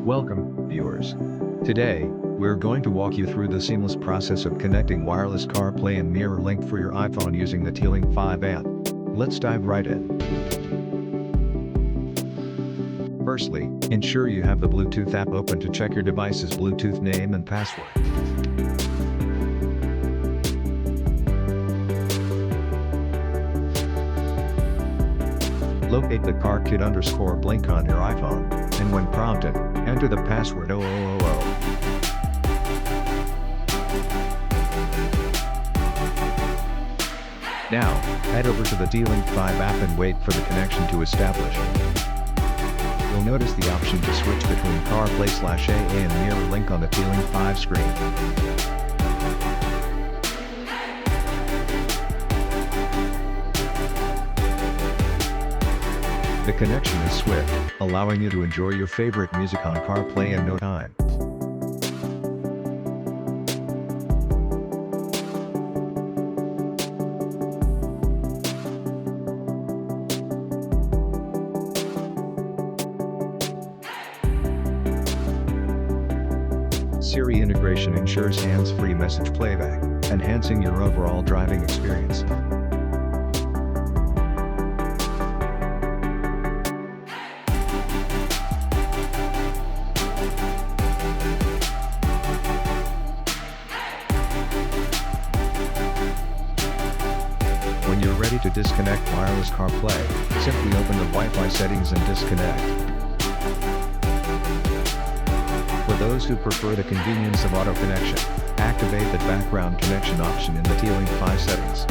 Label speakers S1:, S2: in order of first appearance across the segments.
S1: Welcome, viewers. Today, we're going to walk you through the seamless process of connecting wireless CarPlay and MirrorLink for your iPhone using the Tlink5 app. Let's dive right in. Firstly, ensure you have the Bluetooth app open to check your device's Bluetooth name and password. Locate the CarKit_Blink on your iPhone, and when prompted, enter the password 0000. Now, head over to the Tlink5 app and wait for the connection to establish. You'll notice the option to switch between CarPlay/AA and MirrorLink on the Tlink5 screen. The connection is swift, allowing you to enjoy your favorite music on CarPlay in no time. Siri integration ensures hands-free message playback, enhancing your overall driving experience. When you're ready to disconnect wireless CarPlay, simply open the Wi-Fi settings and disconnect. For those who prefer the convenience of auto connection, activate the background connection option in the Tlink5 settings.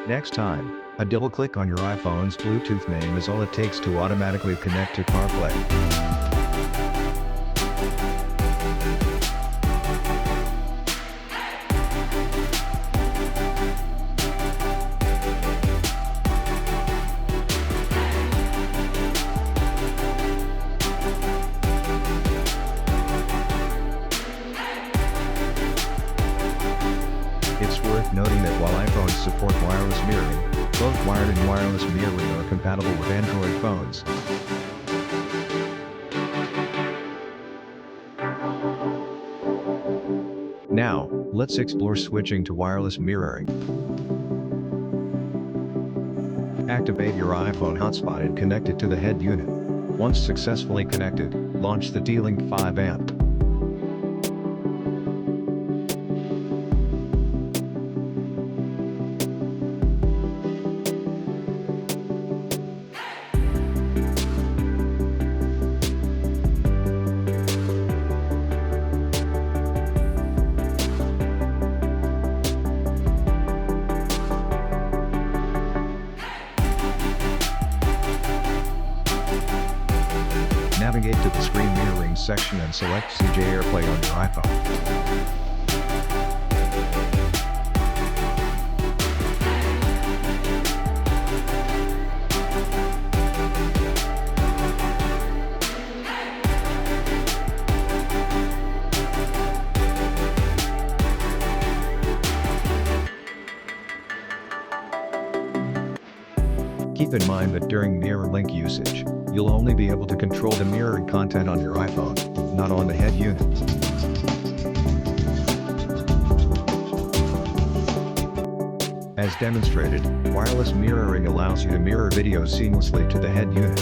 S1: Next time, a double click on your iPhone's Bluetooth name is all it takes to automatically connect to CarPlay. It's worth noting that while iPhones support wireless mirroring, both wired and wireless mirroring are compatible with Android phones. Now, let's explore switching to wireless mirroring. Activate your iPhone hotspot and connect it to the head unit. Once successfully connected, launch the Tlink5 app. Navigate to the screen mirroring section and select CJ AirPlay on your iPhone. Keep in mind that during MirrorLink usage, you'll only be able to control the mirrored content on your iPhone, not on the head unit. As demonstrated, wireless mirroring allows you to mirror videos seamlessly to the head unit.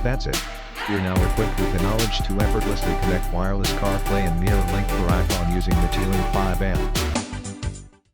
S1: That's it. You're now equipped with the knowledge to effortlessly connect wireless CarPlay and MirrorLink for iPhone using the Tlink5 app.